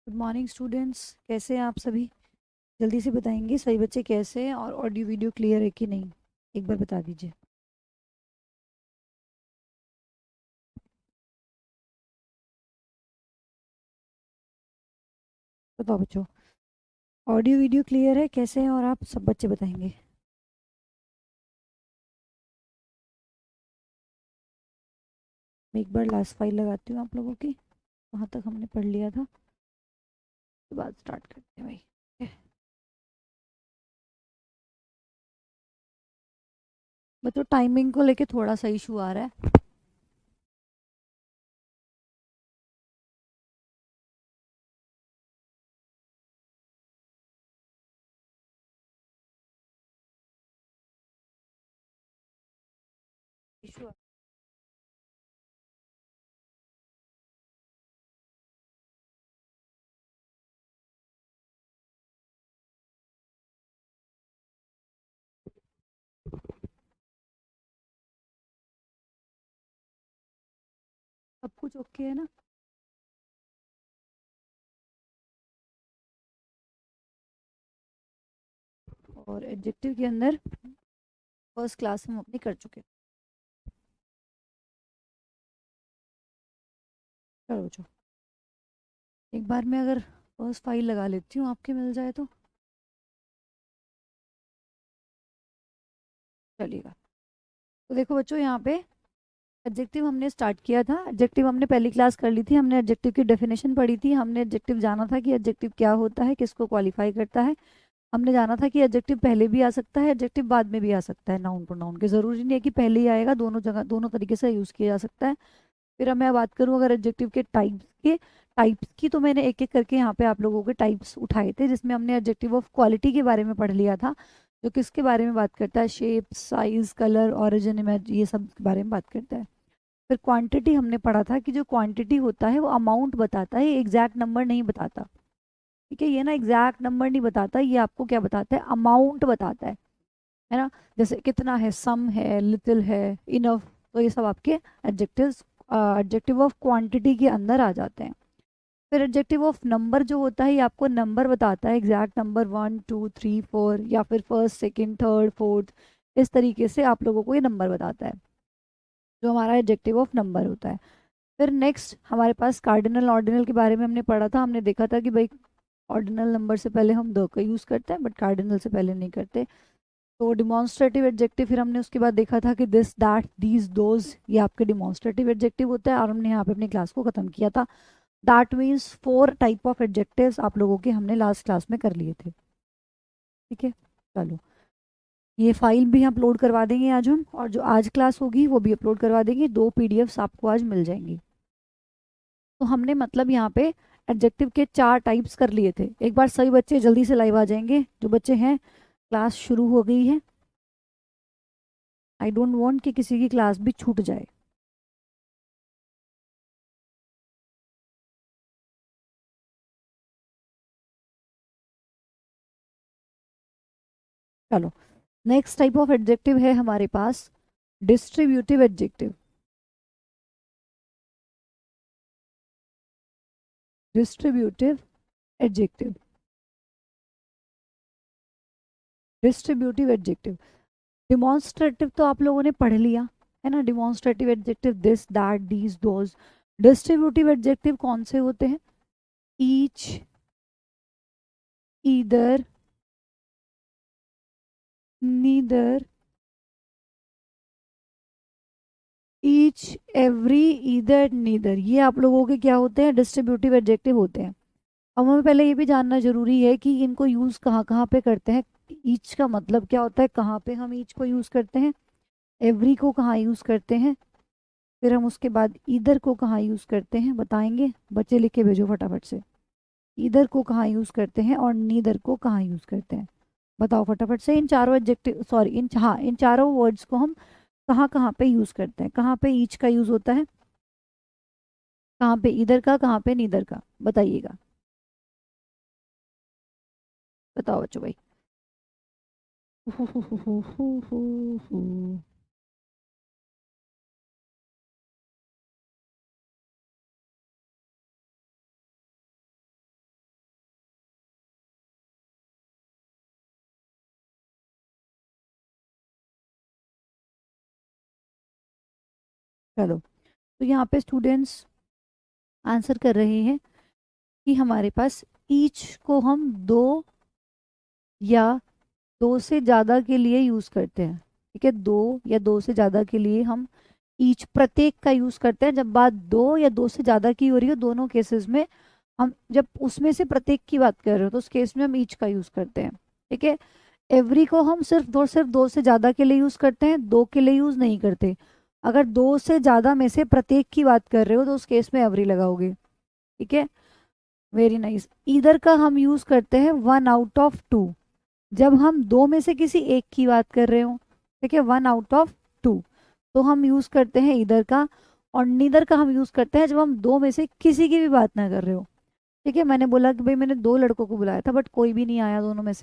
Good morning students, कैसे हैं आप सभी? जल्दी से बताएंगे सभी बच्चे कैसे हैं और ऑडियो वीडियो क्लियर है कि नहीं, एक बार बता दीजिए। बताओ बच्चों, ऑडियो वीडियो क्लियर है कैसे हैं और आप सब बच्चे बताएंगे। मैं एक बार लास्ट फाइल लगाती हूँ आप लोगों की, वहाँ तक हमने पढ़ लिया था, उसके बाद स्टार्ट करते हैं भाई। बच्चों टाइमिंग को लेके थोड़ा सा इशू आ रहा है। इशू सब कुछ ओके है ना? और एडजेक्टिव के अंदर फर्स्ट क्लास हम अपनी कर चुके हैं। चलो बच्चों, एक बार मैं अगर फर्स्ट फाइल लगा लेती हूँ आपके मिल जाए तो चलेगा। तो देखो बच्चों, यहाँ पे एडजेक्टिव हमने स्टार्ट किया था। एडजेक्टिव हमने पहली क्लास कर ली थी, हमने एडजेक्टिव की डेफिनेशन पढ़ी थी, हमने एडजेक्टिव जाना था कि एडजेक्टिव क्या होता है, किसको क्वालिफाई करता है। हमने जाना था कि एडजेक्टिव पहले भी आ सकता है, एडजेक्टिव बाद में भी आ सकता है, नाउन प्रोनाउन के जरूरी नहीं है कि पहले ही आएगा, दोनों जगह दोनों तरीके से यूज़ किया जा सकता है। फिर अब मैं बात करूँ अगर एडजेक्टिव के टाइप्स की, तो मैंने एक एक करके यहाँ पे आप लोगों के टाइप्स उठाए थे, जिसमें हमने एडजेक्टिव ऑफ क्वालिटी के बारे में पढ़ लिया था, जो किसके बारे में बात करता है, shape, size, colour, origin, image, ये सब के बारे में बात करता है। फिर क्वांटिटी हमने पढ़ा था कि जो क्वांटिटी होता है वो अमाउंट बताता है, एग्जैक्ट नंबर नहीं बताता। ठीक है, ये ना एग्जैक्ट नंबर नहीं बताता, ये आपको क्या बताता है, अमाउंट बताता है ना। जैसे कितना है, सम है, लिटिल है, इनफ, तो ये सब आपके एडजेक्टिव्स एडजेक्टिव ऑफ क्वांटिटी के अंदर आ जाते हैं। फिर एडजेक्टिव ऑफ नंबर जो होता है, ये आपको नंबर बताता है, एग्जैक्ट नंबर 1 2 3 4, या फिर फर्स्ट सेकंड थर्ड फोर्थ, इस तरीके से आप लोगों को ये नंबर बताता है, जो हमारा एडजेक्टिव ऑफ नंबर होता है। फिर नेक्स्ट हमारे पास कार्डिनल ऑर्डिनल के बारे में हमने पढ़ा था। हमने देखा था कि भाई ऑर्डिनल नंबर से पहले हम द का यूज़ करते हैं, बट कार्डिनल से पहले नहीं करते। तो डिमॉन्स्ट्रेटिव एडजेक्टिव, फिर हमने उसके बाद देखा था कि दिस, दैट, दीज, दोज, ये आपके डिमॉन्स्ट्रेटिव एडजेक्टिव होता है, और हमने यहाँ पे अपनी क्लास को ख़त्म किया था। That means 4 type of adjectives आप लोगों के हमने लास्ट क्लास में कर लिए थे। ठीक है, चलो, ये फाइल भी अपलोड करवा देंगे आज हम, और जो आज क्लास होगी वो भी अपलोड करवा देंगे, 2 PDFs आपको आज मिल जाएंगी। तो हमने मतलब यहाँ पे एडजेक्टिव के 4 टाइप्स कर लिए थे। एक बार सभी बच्चे जल्दी से लाइव आ जाएंगे जो बच्चे हैं, क्लास शुरू हो गई है। आई डोंट वांट कि किसी की क्लास भी छूट जाए। चलो, नेक्स्ट टाइप ऑफ एडजेक्टिव है हमारे पास distributive adjective. Distributive adjective, distributive adjective. Demonstrative तो आप लोगों ने पढ़ लिया है ना, demonstrative adjective this, that, these, those. Distributive adjective कौन से होते हैं? Each, either, neither, each, every, either, neither, ये आप लोगों के क्या होते हैं, डिस्ट्रीब्यूटिव एडजेक्टिव होते हैं। अब हमें पहले ये भी जानना जरूरी है कि इनको यूज़ कहाँ कहाँ पे करते हैं। ईच का मतलब क्या होता है, कहाँ पे हम ईच को यूज़ करते हैं, एवरी को कहाँ यूज़ करते हैं, फिर हम उसके बाद ईदर को कहाँ यूज़ करते हैं, बताएंगे? बच्चे लिख के भेजो फटाफट से, ईदर को कहाँ यूज़ करते हैं और नीदर को कहाँ यूज़ करते हैं। बताओ फटाफट से, इन चारों एडजेक्टिव, सॉरी, इन चारों वर्ड्स को हम कहाँ कहाँ पे यूज़ करते हैं, कहाँ पे ईच का यूज़ होता है, कहाँ पे ईदर का, कहाँ पे नीदर का, बताइएगा। बताओ बच्चों भाई। चलो, तो यहाँ पे स्टूडेंट्स आंसर कर रहे हैं कि हमारे पास ईच को हम दो या दो से ज़्यादा के लिए यूज़ करते हैं। ठीक है, दो या दो से ज़्यादा के लिए हम ईच प्रत्येक का यूज़ करते हैं। जब बात दो या दो से ज़्यादा की हो रही हो, दोनों केसेस में हम जब उसमें से प्रत्येक की बात कर रहे हो तो उस केस में हम ईच का यूज़ करते हैं। ठीक है, एवरी को हम सिर्फ दो से ज़्यादा के लिए यूज़ करते हैं, दो के लिए यूज़ नहीं करते। अगर दो से ज़्यादा में से प्रत्येक की बात कर रहे हो तो उस केस में एवरी लगाओगे। ठीक है, वेरी नाइस। ईदर का हम यूज़ करते हैं 1/2 जब हम दो में से किसी एक की बात कर रहे हो। ठीक है, 1/2 तो हम यूज़ करते हैं ईदर का। और नीदर का हम यूज़ करते हैं जब हम दो में से किसी की भी बात ना कर रहे हो। ठीक है, मैंने बोला कि भाई मैंने दो लड़कों को बुलाया था बट कोई भी नहीं आया दोनों में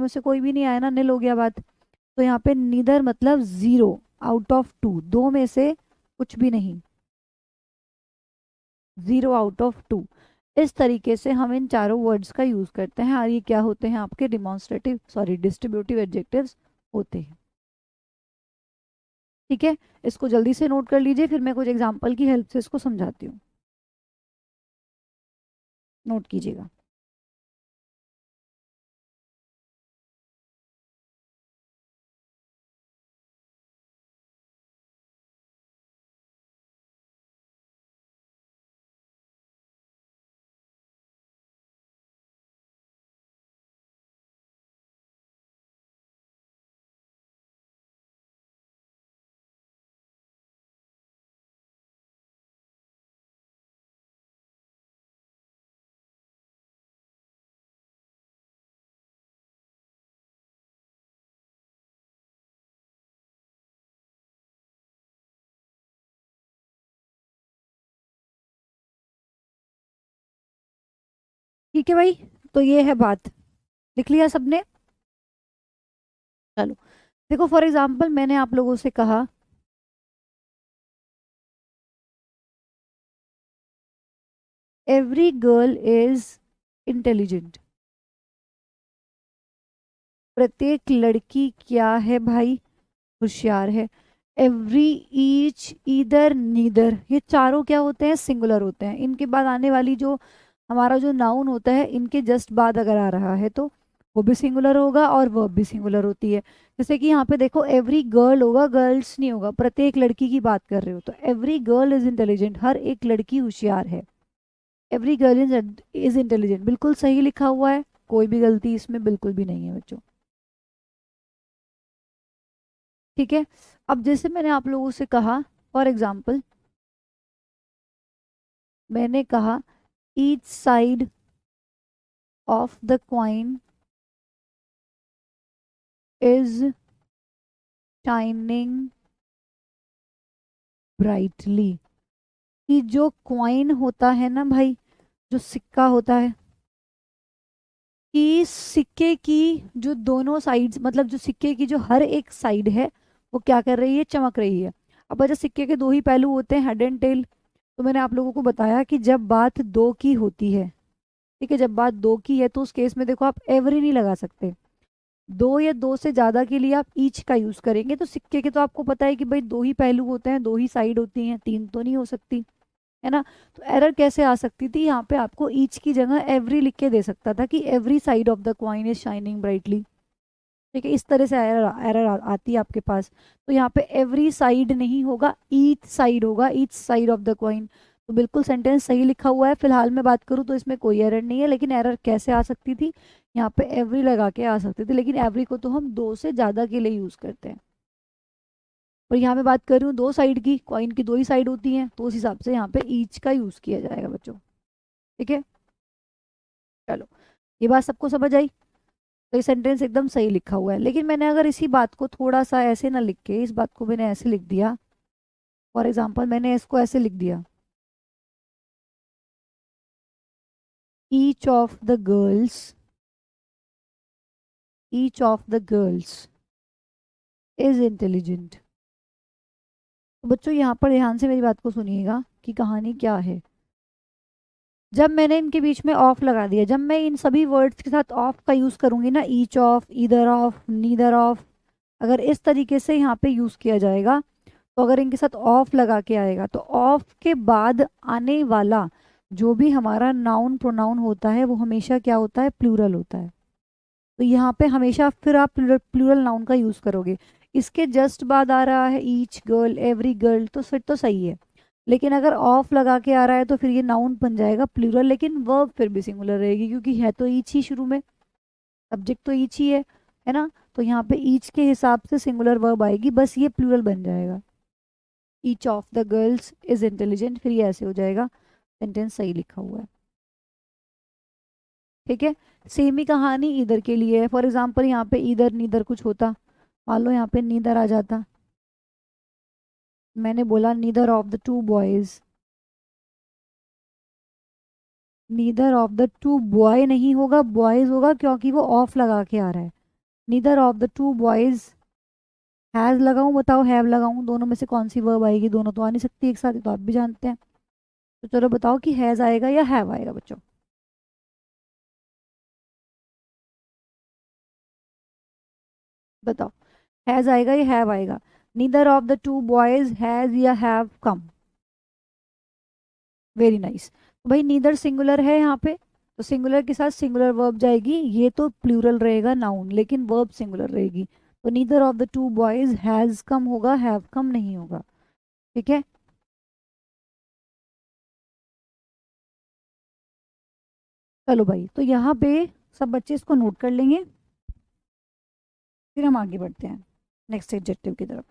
से कोई भी नहीं आया ना, निल हो गया बात। तो यहाँ पे नीदर मतलब 0/2, दो में से कुछ भी नहीं, 0/2। इस तरीके से हम इन चारों वर्ड्स का यूज करते हैं और ये क्या होते हैं आपके डिस्ट्रीब्यूटिव एडजेक्टिव्स होते हैं। ठीक है, इसको जल्दी से नोट कर लीजिए, फिर मैं कुछ एग्जांपल की हेल्प से इसको समझाती हूँ। नोट कीजिएगा। ठीक है भाई, तो ये है बात, लिख लिया सबने। चलो देखो, फॉर एग्जाम्पल मैंने आप लोगों से कहा एवरी गर्ल इज इंटेलिजेंट। प्रत्येक लड़की क्या है भाई, होशियार है। एवरी, ईच, ईदर, नीदर, ये चारों क्या होते हैं, सिंगुलर होते हैं। इनके बाद आने वाली जो हमारा जो नाउन होता है, इनके जस्ट बाद अगर आ रहा है तो वो भी सिंगुलर होगा और वर्ब भी सिंगुलर होती है। जैसे कि यहाँ पे देखो एवरी गर्ल होगा, गर्ल्स नहीं होगा, प्रत्येक लड़की की बात कर रहे हो तो एवरी गर्ल इज इंटेलिजेंट, हर एक लड़की होशियार है। एवरी गर्ल इज इंटेलिजेंट, बिल्कुल सही लिखा हुआ है, कोई भी गलती इसमें बिल्कुल भी नहीं है बच्चों। ठीक है, अब जैसे मैंने आप लोगों से कहा, फॉर एग्जाम्पल मैंने कहा each side of the coin is shining brightly. कि जो क्वाइन होता है ना भाई, जो सिक्का होता है, कि सिक्के की जो दोनों साइड्स, मतलब जो सिक्के की जो हर एक साइड है वो क्या कर रही है, चमक रही है। अब अच्छा, सिक्के के दो ही पहलू होते हैं, हेड एंड टेल। तो मैंने आप लोगों को बताया कि जब बात दो की होती है, ठीक है, जब बात दो की है तो उस केस में देखो आप एवरी नहीं लगा सकते। दो या दो से ज्यादा के लिए आप ईच का यूज करेंगे। तो सिक्के के तो आपको पता है कि भाई दो ही पहलू होते हैं, दो ही साइड होती हैं, तीन तो नहीं हो सकती, है ना। तो एरर कैसे आ सकती थी, यहाँ पे आपको ईच की जगह एवरी लिख के दे सकता था कि every side of the coin is shining brightly. ठीक है, इस तरह से एरर आती है आपके पास। तो यहाँ पे एवरी साइड नहीं होगा, ईच साइड होगा, each side of the coin. तो बिल्कुल सेंटेंस सही लिखा हुआ है। फिलहाल मैं बात करूँ तो इसमें कोई एरर नहीं है, लेकिन एरर कैसे आ सकती थी, यहाँ पे एवरी लगा के आ सकती थी, लेकिन एवरी को तो हम दो से ज्यादा के लिए यूज करते हैं। और यहाँ मैं बात कर रही हूँ दो साइड की, कॉइन की दो ही साइड होती हैं, तो उस हिसाब से यहाँ पे ईच का यूज किया जाएगा बच्चों। ठीक है, चलो, ये बात सबको समझ आई। तो ये सेंटेंस एकदम सही लिखा हुआ है, लेकिन मैंने अगर इसी बात को थोड़ा सा ऐसे ना लिख के, इस बात को मैंने ऐसे लिख दिया, फॉर एग्जाम्पल मैंने इसको ऐसे लिख दिया, each of the girls, each of the girls is intelligent. तो बच्चों यहाँ पर ध्यान से मेरी बात को सुनिएगा कि कहानी क्या है। जब मैंने इनके बीच में ऑफ लगा दिया, जब मैं इन सभी वर्ड्स के साथ ऑफ का यूज करूंगी ना, each of, either of, neither of, अगर इस तरीके से यहाँ पे यूज किया जाएगा तो अगर इनके साथ ऑफ लगा के आएगा तो ऑफ के बाद आने वाला जो भी हमारा नाउन प्रोनाउन होता है वो हमेशा क्या होता है, प्लूरल होता है। तो यहाँ पे हमेशा फिर आप प्लूरल नाउन का यूज करोगे। इसके जस्ट बाद आ रहा है ईच गर्ल, एवरी गर्ल, तो फिर तो सही है। लेकिन अगर ऑफ लगा के आ रहा है तो फिर ये नाउन बन जाएगा प्लूरल, लेकिन वर्ब फिर भी सिंगुलर रहेगी क्योंकि है तो ईच ही शुरू में, सब्जेक्ट तो ईच ही है ना। तो यहाँ पे ईच के हिसाब से सिंगुलर वर्ब आएगी, बस ये प्लूरल बन जाएगा। Each of the girls is intelligent, फिर ये ऐसे हो जाएगा, सेंटेंस सही लिखा हुआ है। ठीक है। सेम ही कहानी इधर के लिए है। फॉर एग्जाम्पल यहाँ पे इधर नीदर कुछ होता, मान लो यहाँ पे नीदर आ जाता, मैंने बोला neither of the two boys, neither of the two boy नहीं होगा, बॉयज होगा क्योंकि वो ऑफ लगा के आ रहा है। Neither of the two boys has लगाऊं, बताओ हैव लगाऊं, दोनों में से कौन सी वर्ब आएगी, दोनों तो आ नहीं सकती एक साथ, ये तो आप भी जानते हैं। तो चलो बताओ कि हैज आएगा या हैव आएगा बच्चों। बताओ हैज आएगा या हैव आएगा। Neither of the two boys has या हैव कम। Very nice. तो भाई नीदर सिंगुलर है यहाँ पे, तो सिंगुलर के साथ सिंगुलर वर्ब जाएगी, ये तो प्लूरल रहेगा नाउन, लेकिन वर्ब सिंगुलर रहेगी। तो neither of the two boys has come होगा, हैव कम नहीं होगा। ठीक है। चलो भाई, तो यहाँ पे सब बच्चे इसको नोट कर लेंगे, फिर हम आगे बढ़ते हैं नेक्स्ट एडजेक्टिव की तरफ।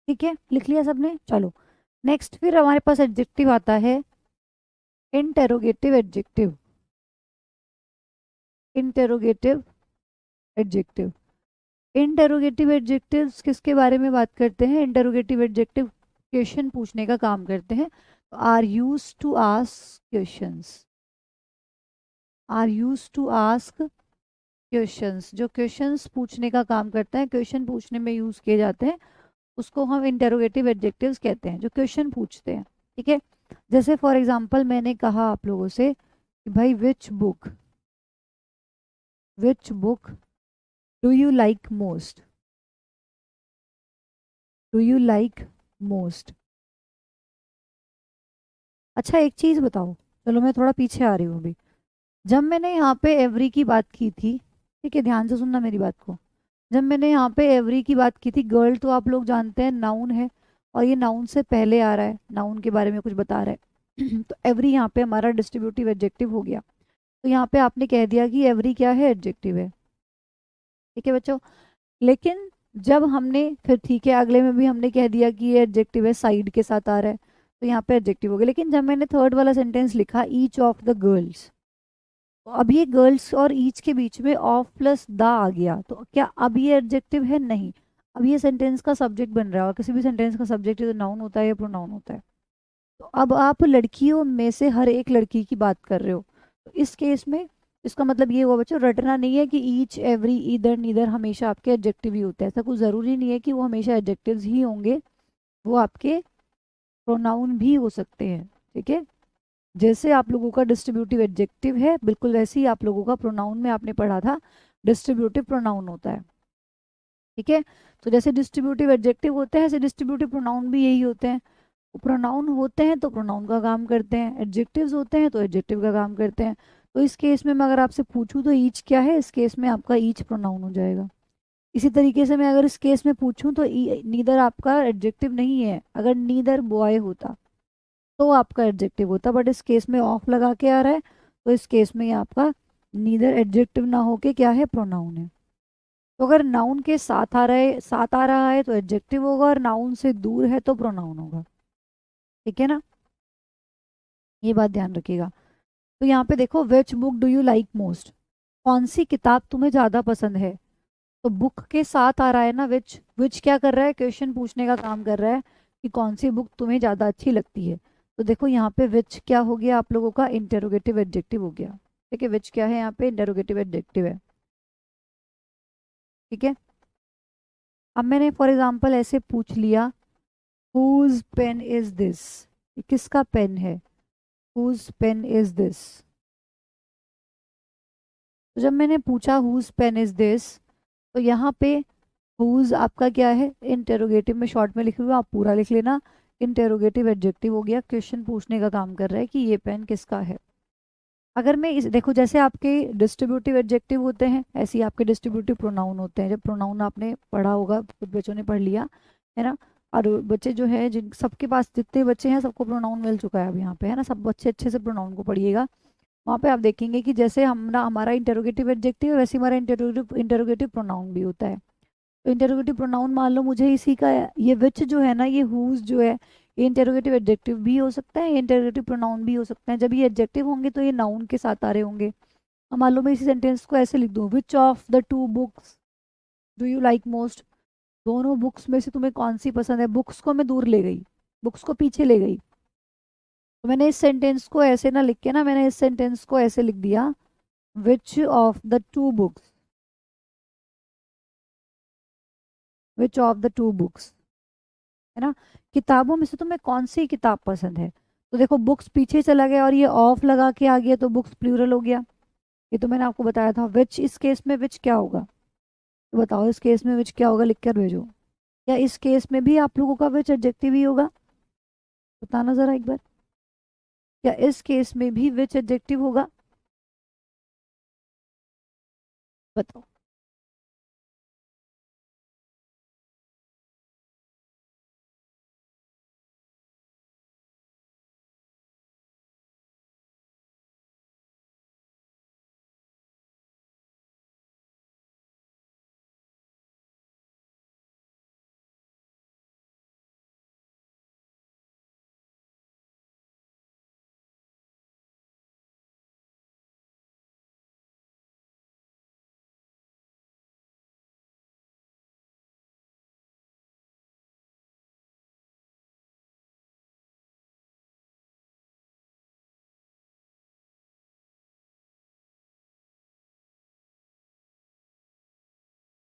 ठीक है, लिख लिया सबने। चलो नेक्स्ट फिर हमारे पास एडजेक्टिव आता है interrogative adjective. Interrogative adjective. Interrogative adjectives किसके बारे में बात करते हैं, इंटेरोगेटिव एडजेक्टिव क्वेश्चन पूछने का काम करते हैं। Are used to ask questions, are used to ask questions, जो क्वेश्चंस पूछने का काम करता है, क्वेश्चन पूछने में यूज किए जाते हैं, उसको हम इंटेरोगेटिव एडजेक्टिव्स कहते हैं, जो क्वेश्चन पूछते हैं। ठीक है। जैसे फॉर एग्जांपल मैंने कहा आप लोगों से कि भाई which book do you like most, do you like most. अच्छा एक चीज बताओ, चलो मैं थोड़ा पीछे आ रही हूँ अभी। जब मैंने यहाँ पे एवरी की बात की थी, ठीक है ध्यान से सुनना मेरी बात को, जब मैंने यहाँ पे एवरी की बात की थी, गर्ल तो आप लोग जानते हैं नाउन है, और ये नाउन से पहले आ रहा है, नाउन के बारे में कुछ बता रहा है तो एवरी यहाँ पे हमारा डिस्ट्रीब्यूटिव एडजेक्टिव हो गया। तो यहाँ पे आपने कह दिया कि एवरी क्या है, एडजेक्टिव है। ठीक है बच्चों। लेकिन जब हमने फिर ठीक है अगले में भी हमने कह दिया कि ये एडजेक्टिव है, साइड के साथ आ रहा है, तो यहाँ पे एडजेक्टिव हो गया। लेकिन जब मैंने थर्ड वाला सेंटेंस लिखा ईच ऑफ द गर्ल्स, तो अब ये गर्ल्स और ईच के बीच में ऑफ प्लस द आ गया, तो क्या अब ये एडजेक्टिव है, नहीं। अब ये सेंटेंस का सब्जेक्ट बन रहा है, और किसी भी सेंटेंस का सब्जेक्ट तो नाउन होता है या प्रोनाउन होता है। तो अब आप लड़कियों में से हर एक लड़की की बात कर रहे हो, तो इस केस में इसका मतलब ये हुआ बच्चों, रटना नहीं है कि ईच एवरी इधर नीदर हमेशा आपके एडजेक्टिव ही होते हैं, ऐसा कुछ ज़रूरी नहीं है कि वो हमेशा एडजेक्टिव्स ही होंगे, वो आपके प्रोनाउन भी हो सकते हैं। ठीक है। जैसे आप लोगों का डिस्ट्रीब्यूटिव एडजेक्टिव है, बिल्कुल वैसे ही आप लोगों का प्रोनाउन में आपने पढ़ा था डिस्ट्रीब्यूटिव प्रोनाउन होता है। ठीक है। तो जैसे डिस्ट्रीब्यूटिव एडजेक्टिव होते हैं, ऐसे डिस्ट्रीब्यूटिव प्रोनाउन भी यही होते हैं। प्रोनाउन होते हैं तो प्रोनाउन का काम करते हैं, एडजेक्टिव्स होते हैं तो एडजेक्टिव का काम करते हैं। तो इस केस में मैं अगर आपसे पूछूं तो ईच क्या है, इस केस में आपका ईच प्रोनाउन हो जाएगा। इसी तरीके से मैं अगर इस केस में पूछूं तो नीदर आपका एडजेक्टिव नहीं है, अगर नीदर बॉय होता तो आपका एडजेक्टिव होता, बट इस केस में ऑफ लगा के आ रहा है, तो इस केस में ये आपका नीदर एडजेक्टिव ना होके क्या है, प्रोनाउन है। तो अगर नाउन के साथ आ रहा है तो एडजेक्टिव होगा, और नाउन से दूर है तो प्रोनाउन होगा। ठीक है ना, ये बात ध्यान रखिएगा। तो यहाँ पे देखो which book do you like most, कौन सी किताब तुम्हें ज़्यादा पसंद है, तो बुक के साथ आ रहा है ना विच, विच क्या कर रहा है, क्वेश्चन पूछने का काम कर रहा है कि कौन सी बुक तुम्हें ज़्यादा अच्छी लगती है। तो देखो यहाँ पे विच क्या हो गया आप लोगों का, इंटेरोगेटिव एडजेक्टिव हो गया। ठीक है, विच क्या है यहाँ पे, इंटेरोगेटिव एडजेक्टिव है। ठीक है, अब मैंने फॉर एग्जाम्पल ऐसे पूछ लिया, हुज पेन इज दिस, किसका पेन है, हुज पेन इज दिस। तो जब मैंने पूछा हुज पेन इज दिस, तो यहाँ पे हुज आपका क्या है, इंटेरोगेटिव में शॉर्ट में लिखे हुए, आप पूरा लिख लेना। इंटेरोगेटिव एडजेक्टिव हो गया, क्वेश्चन पूछने का काम कर रहा है कि ये पेन किसका है। अगर मैं इस देखो, जैसे आपके डिस्ट्रीब्यूटिव एडजेक्टिव होते हैं, ऐसे ही आपके डिस्ट्रीब्यूटिव प्रोनाउन होते हैं। जब प्रोनाउन आपने पढ़ा होगा, कुछ बच्चों ने पढ़ लिया है ना, और बच्चे जो है, जिन सबके पास जितने बच्चे हैं सबको प्रोनाउन मिल चुका है अब यहाँ पे, है ना, सब बच्चे अच्छे से प्रोनाउन को पढ़िएगा। वहाँ पे आप देखेंगे कि जैसे हमारा इंटेरोगेटिव एडजेक्टिव है, वैसे हमारा इंटेरोगेटिव इंटेरोगेटिव प्रोनाउन भी होता है। तो इंटेरोगेटिव प्रोनाउन मान लो मुझे इसी का, ये विच जो है ना, ये हुज जो है, ये इंटेरोगेटिव एडजेक्टिव भी हो सकता है, इंटेरोगेटिव प्रोनाउन भी हो सकता है। जब ये एडजेक्टिव होंगे तो ये नाउन के साथ आ रहे होंगे। अब मान लो मैं इसी सेंटेंस को ऐसे लिख दूं, which of the two books do you like most, दोनों बुक्स में से तुम्हें कौन सी पसंद है। बुक्स को मैं दूर ले गई, बुक्स को पीछे ले गई, तो मैंने इस सेंटेंस को ऐसे ना लिख के ना, मैंने इस सेंटेंस को ऐसे लिख दिया, which of the two books, which of the two books, है ना, किताबों में से तुम्हें कौन सी किताब पसंद है। तो देखो बुक्स पीछे चला गया और ये ऑफ लगा के आ गया, तो बुक्स प्लूरल हो गया। ये तो मैंने आपको बताया था। विच, इस केस में विच क्या होगा, तो बताओ इस केस में विच क्या होगा, लिख कर भेजो। क्या इस केस में भी आप लोगों का विच एडजेक्टिव ही होगा, बताना जरा एक बार, क्या इस केस में भी विच एडजेक्टिव होगा, बताओ।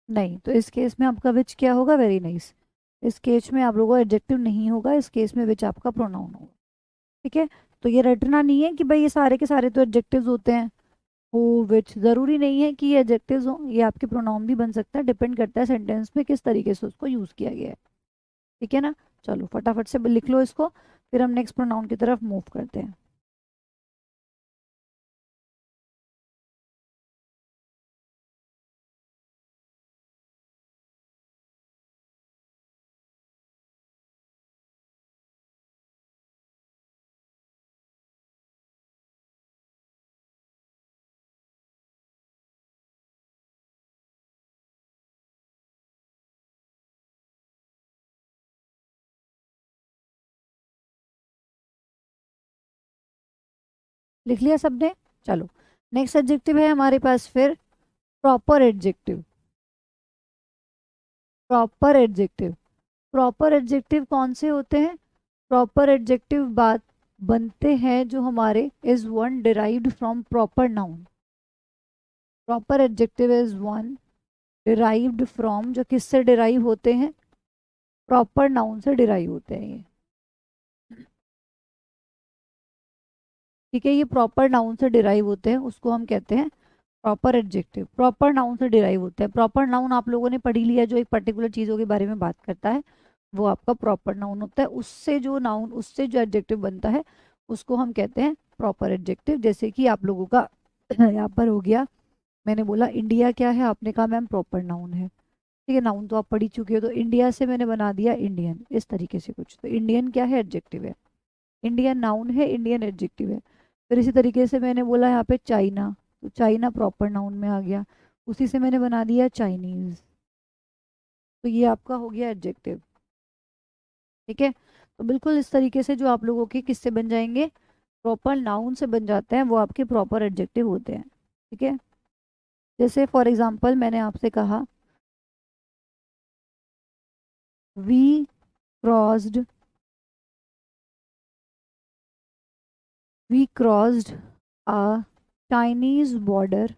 नहीं, तो इस केस में आपका विच क्या होगा, वेरी नाइस। इस केस में आप लोगों का एडजेक्टिव नहीं होगा, इस केस में विच आपका प्रोनाउन होगा। ठीक है, तो ये रटना नहीं है कि भाई ये सारे के सारे तो एडजेक्टिव्स होते हैं, हो विच जरूरी नहीं है कि ये एडजेक्टिव्स हो, ये आपके प्रोनाउन भी बन सकता है, डिपेंड करता है सेंटेंस में किस तरीके से उसको यूज किया गया है। ठीक है ना, चलो फटाफट से लिख लो इसको, फिर हम नेक्स्ट प्रोनाउन की तरफ मूव करते हैं। लिख लिया सबने, चलो नेक्स्ट एडजेक्टिव है हमारे पास फिर, proper adjective. Proper adjective, proper adjective कौन से होते हैं, प्रॉपर एडजेक्टिव बात बनते हैं जो हमारे is one derived from proper noun. Proper adjective is one derived from, जो किससे डिराइव होते हैं, प्रॉपर नाउन से डिराइव होते हैं ये। ठीक है, ये प्रॉपर नाउन से डिराइव होते हैं, उसको हम कहते हैं प्रॉपर एडजेक्टिव। प्रॉपर नाउन से डिराइव होते हैं। प्रॉपर नाउन आप लोगों ने पढ़ी लिया, जो एक पर्टिकुलर चीज़ों के बारे में बात करता है, वो आपका प्रॉपर नाउन होता है। उससे जो नाउन, उससे जो एडजेक्टिव बनता है, उसको हम कहते हैं प्रॉपर एडजेक्टिव। जैसे कि आप लोगों का यहाँ पर हो गया, मैंने बोला इंडिया क्या है, आपने कहा मैम प्रॉपर नाउन है। ठीक है, नाउन तो आप पढ़ी चुके हो, तो इंडिया से मैंने बना दिया इंडियन, इस तरीके से कुछ। तो इंडियन क्या है, एडजेक्टिव है। इंडियन नाउन है, इंडियन एडजेक्टिव है। फिर इसी तरीके से मैंने बोला यहाँ पे चाइना, तो चाइना प्रॉपर नाउन में आ गया, उसी से मैंने बना दिया चाइनीज, तो ये आपका हो गया एडजेक्टिव। ठीक है, तो बिल्कुल इस तरीके से जो आप लोगों के किससे बन जाएंगे, प्रॉपर नाउन से बन जाते हैं, वो आपके प्रॉपर एडजेक्टिव होते हैं। ठीक है, जैसे फॉर एग्जाम्पल मैंने आपसे कहा we crossed a Chinese border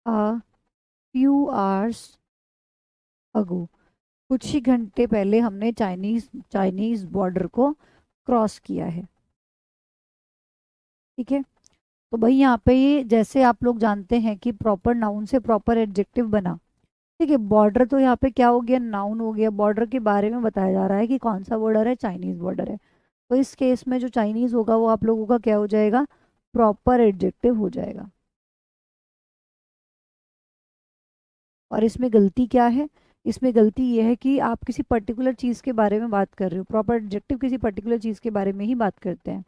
a few hours ago. कुछ ही घंटे पहले हमने चाइनीज चाइनीज बॉर्डर को क्रॉस किया है। ठीक है। तो भाई यहाँ पे ये जैसे आप लोग जानते हैं कि प्रॉपर नाउन से प्रॉपर एडजेक्टिव बना। ठीक है। बॉर्डर तो यहाँ पे क्या हो गया, नाउन हो गया। बॉर्डर के बारे में बताया जा रहा है कि कौन सा बॉर्डर है, चाइनीज बॉर्डर है। तो इस केस में जो चाइनीज होगा वो आप लोगों का क्या हो जाएगा, प्रॉपर एडजेक्टिव हो जाएगा। और इसमें गलती क्या है, इसमें गलती ये है कि आप किसी पर्टिकुलर चीज़ के बारे में बात कर रहे हो। प्रॉपर एडजेक्टिव किसी पर्टिकुलर चीज़ के बारे में ही बात करते हैं,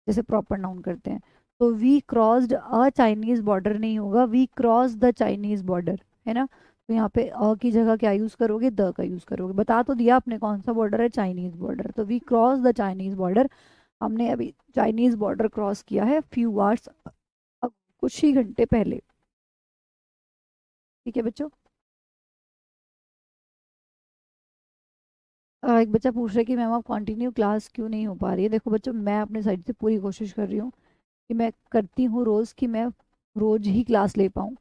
जैसे प्रॉपर नाउन करते हैं। तो we crossed a Chinese border नहीं होगा, we cross the Chinese border, है ना। तो यहाँ पे अ की जगह क्या यूज करोगे, द का यूज करोगे। बता तो दिया आपने कौन सा बॉर्डर है, चाइनीज बॉर्डर। तो we cross the Chinese border, हमने अभी चाइनीज बॉर्डर क्रॉस किया है फ्यू आवर्स, कुछ ही घंटे पहले। ठीक है बच्चों। एक बच्चा पूछ रहा है कि मैम आप कंटिन्यू क्लास क्यों नहीं हो पा रही है। देखो बच्चों, मैं अपने साइड से पूरी कोशिश कर रही हूँ कि मैं करती हूँ रोज़ कि मैं रोज़ ही क्लास ले पाऊँ।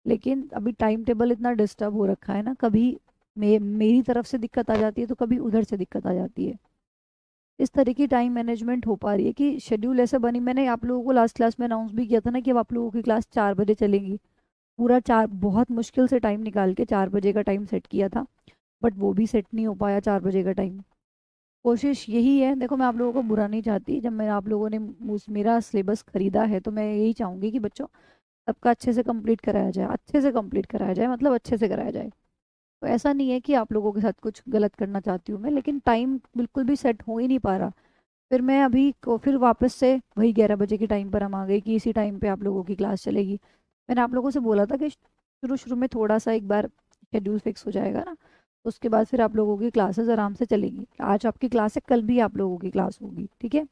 लेकिन अभी टाइम टेबल इतना डिस्टर्ब हो रखा है ना, कभी मेरी तरफ से दिक्कत आ जाती है तो कभी उधर से दिक्कत आ जाती है। इस तरह की टाइम मैनेजमेंट हो पा रही है कि शेड्यूल ऐसे बनी। मैंने आप लोगों को लास्ट क्लास में अनाउंस भी किया था ना कि अब आप लोगों की क्लास 4 बजे चलेगी। पूरा चार, बहुत मुश्किल से टाइम निकाल के 4 बजे का टाइम सेट किया था, बट वो भी सेट नहीं हो पाया 4 बजे का टाइम। कोशिश यही है, देखो मैं आप लोगों को बुरा नहीं चाहती, जब मैं आप लोगों ने मेरा सिलेबस खरीदा है तो मैं यही चाहूँगी कि बच्चों सबका अच्छे से कंप्लीट कराया जाए, अच्छे से कंप्लीट कराया जाए, मतलब अच्छे से कराया जाए। तो ऐसा नहीं है कि आप लोगों के साथ कुछ गलत करना चाहती हूँ मैं, लेकिन टाइम बिल्कुल भी सेट हो ही नहीं पा रहा। फिर मैं अभी फिर वापस से वही 11 बजे के टाइम पर हम आ गए कि इसी टाइम पे आप लोगों की क्लास चलेगी। मैंने आप लोगों से बोला था कि शुरू शुरू में थोड़ा सा एक बार शेड्यूल फिक्स हो जाएगा ना, तो उसके बाद फिर आप लोगों की क्लासेस आराम से चलेगी। आज आपकी क्लास है, कल भी आप लोगों की क्लास होगी। ठीक है।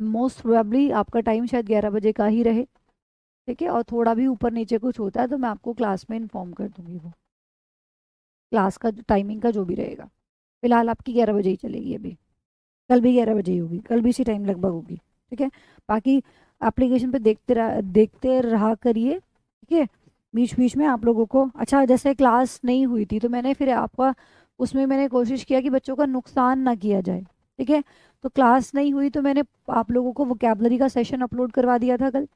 मोस्ट प्रोबेबली आपका टाइम शायद 11 बजे का ही रहे। ठीक है। और थोड़ा भी ऊपर नीचे कुछ होता है तो मैं आपको क्लास में इन्फॉर्म कर दूंगी, वो क्लास का टाइमिंग का जो भी रहेगा। फिलहाल आपकी 11 बजे ही चलेगी अभी, कल भी 11 बजे ही होगी, कल भी इसी टाइम लगभग होगी। ठीक है। बाकी एप्लीकेशन पे देखते रहा करिए। ठीक है। बीच बीच में आप लोगों को, अच्छा जैसे क्लास नहीं हुई थी तो मैंने फिर आपका उसमें मैंने कोशिश किया कि बच्चों का नुकसान ना किया जाए। ठीक है। तो क्लास नहीं हुई तो मैंने आप लोगों को वोकेबलरी का सेशन अपलोड करवा दिया था कल,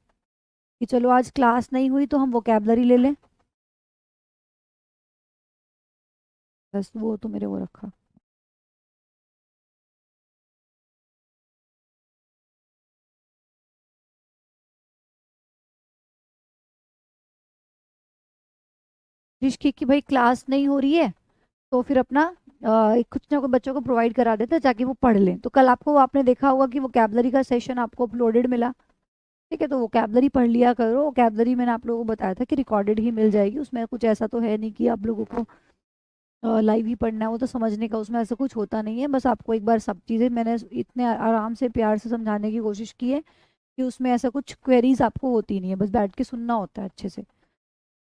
कि चलो आज क्लास नहीं हुई तो हम वोकेबलरी ले लें। बस वो तो मेरे वो रखा। कोशिश की कि भाई क्लास नहीं हो रही है तो फिर अपना कुछ ना कुछ बच्चों को प्रोवाइड करा देते हैं ताकि वो पढ़ लें। तो कल आपको आपने देखा होगा कि वोकेबलरी का सेशन आपको अपलोडेड मिला। ठीक है। तो वोकेबलरी पढ़ लिया करो। वोकेबलरी मैंने आप लोगों को बताया था कि रिकॉर्डेड ही मिल जाएगी, उसमें कुछ ऐसा तो है नहीं कि आप लोगों को लाइव ही पढ़ना है। वो तो समझने का उसमें ऐसा कुछ होता नहीं है, बस आपको एक बार सब चीज़ें मैंने इतने आराम से प्यार से समझाने की कोशिश की है कि उसमें ऐसा कुछ क्वेरीज आपको होती नहीं है, बस बैठ के सुनना होता है अच्छे से।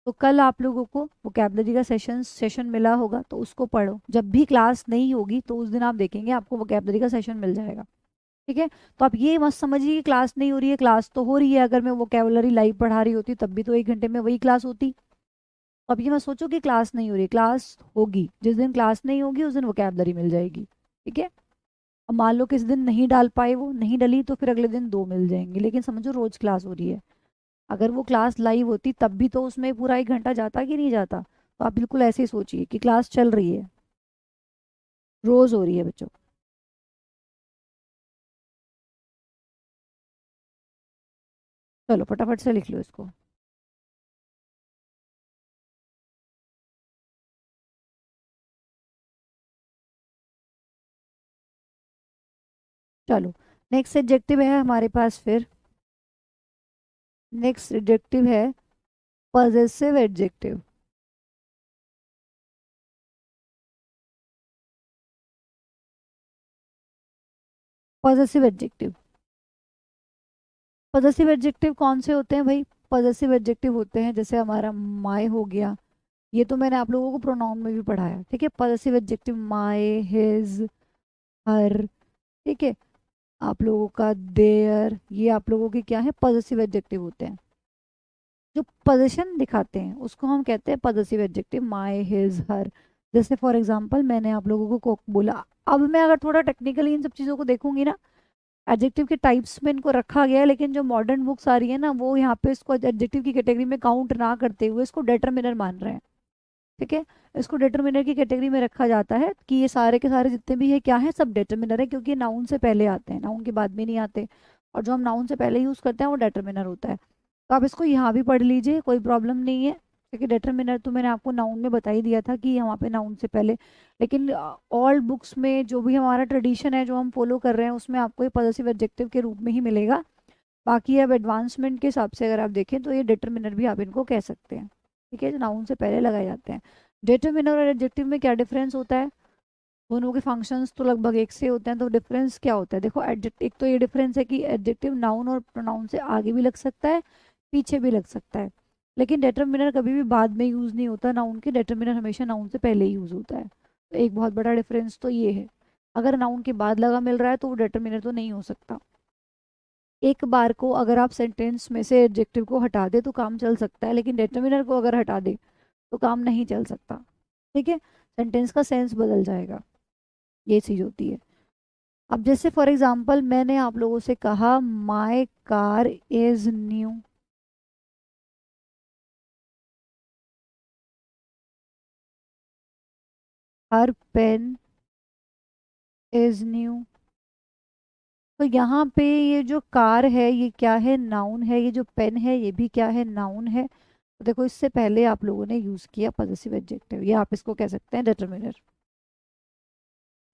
तो कल आप लोगों को वोकेबलरी का सेशन मिला होगा तो उसको पढ़ो। जब भी क्लास नहीं होगी तो उस दिन आप देखेंगे आपको वोकेबलरी का सेशन मिल जाएगा। ठीक है। तो आप ये मत समझिए कि क्लास नहीं हो रही है, क्लास तो हो रही है। अगर मैं वोकेबलरी लाइव पढ़ा रही होती तब भी तो 1 घंटे में वही क्लास होती। तो अब ये मत सोचो कि क्लास नहीं हो रही, क्लास होगी। जिस दिन क्लास नहीं होगी उस दिन वोकेबलरी मिल जाएगी। ठीक है। अब मान लो किस दिन नहीं डाल पाए, वो नहीं डली तो फिर अगले दिन 2 मिल जाएंगे, लेकिन समझो रोज क्लास हो रही है। अगर वो क्लास लाइव होती तब भी तो उसमें पूरा 1 घंटा जाता कि नहीं जाता। तो आप बिल्कुल ऐसे ही सोचिए कि क्लास चल रही है, रोज हो रही है बच्चों। चलो फटाफट से लिख लो इसको। चलो नेक्स्ट एडजेक्टिव है हमारे पास फिर। नेक्स्ट एडजेक्टिव है possessive adjective. Possessive adjective, possessive adjective कौन से होते हैं भाई। पॉजेसिव एडजेक्टिव होते हैं, जैसे हमारा माय हो गया, ये तो मैंने आप लोगों को प्रोनाउन में भी पढ़ाया, ठीक है। पॉजेसिव एडजेक्टिव माय, हिज, हर, ठीक है। आप लोगों का देयर, ये आप लोगों के क्या है, पॉजेसिव एडजेक्टिव होते हैं। जो पोजीशन दिखाते हैं उसको हम कहते हैं पॉजेसिव एडजेक्टिव, माय, हिज, हर। जैसे फॉर एग्जांपल मैंने आप लोगों को कोक बोला। अब मैं अगर थोड़ा टेक्निकली इन सब चीज़ों को देखूंगी ना, एडजेक्टिव के टाइप्स में इनको रखा गया है, लेकिन जो मॉडर्न बुक्स आ रही है ना, वो यहाँ पे इसको एडजेक्टिव की कैटेगरी में काउंट ना करते हुए इसको डेटरमिनर मान रहे हैं, ठीक है। इसको डिटर्मिनर की कैटेगरी में रखा जाता है कि ये सारे के सारे जितने भी है क्या है, सब डिटर्मिनर है, क्योंकि नाउन से पहले आते हैं, नाउन के बाद में नहीं आते। और जो हम नाउन से पहले यूज करते हैं वो डिटर्मिनर होता है। तो आप इसको यहाँ भी पढ़ लीजिए, कोई प्रॉब्लम नहीं है, क्योंकि डिटर्मिनर तो मैंने आपको नाउन में बता ही दिया था कि यहाँ पे नाउन से पहले। लेकिन ऑल बुक्स में जो भी हमारा ट्रेडिशन है, जो हम फॉलो कर रहे हैं, उसमें आपको ये पॉजेसिव एडजेक्टिव के रूप में ही मिलेगा। बाकी अब एडवांसमेंट के हिसाब से अगर आप देखें तो ये डिटर्मिनर भी आप इनको कह सकते हैं, ठीक है, जो नाउन से पहले लगाए जाते हैं। डिटर्मिनर और एडजेक्टिव में क्या डिफरेंस होता है? दोनों के फंक्शंस तो लगभग एक से होते हैं, तो डिफरेंस क्या होता है? देखो, एडजेक्टिव, एक तो ये डिफरेंस है कि एडजेक्टिव नाउन और प्रोनाउन से आगे भी लग सकता है, पीछे भी लग सकता है। लेकिन डिटर्मिनर कभी भी बाद में यूज नहीं होता नाउन के, डिटर्मिनर हमेशा नाउन से पहले ही यूज होता है। तो एक बहुत बड़ा डिफरेंस तो ये है। अगर नाउन के बाद लगा मिल रहा है तो वो डिटर्मिनर तो नहीं हो सकता। एक बार को अगर आप सेंटेंस में से एडजेक्टिव को हटा दे तो काम चल सकता है, लेकिन डिटर्मिनर को अगर हटा दे तो काम नहीं चल सकता, ठीक है। सेंटेंस का सेंस बदल जाएगा, ये चीज होती है। अब जैसे फॉर एग्जांपल मैंने आप लोगों से कहा my car is new, her pen is new. तो यहाँ पे ये जो कार है ये क्या है, नाउन है। ये जो पेन है ये भी क्या है, नाउन है। तो देखो, इससे पहले आप लोगों ने यूज किया पॉजेसिव एडजेक्टिव, ये आप इसको कह सकते हैं डिटर्मिनर,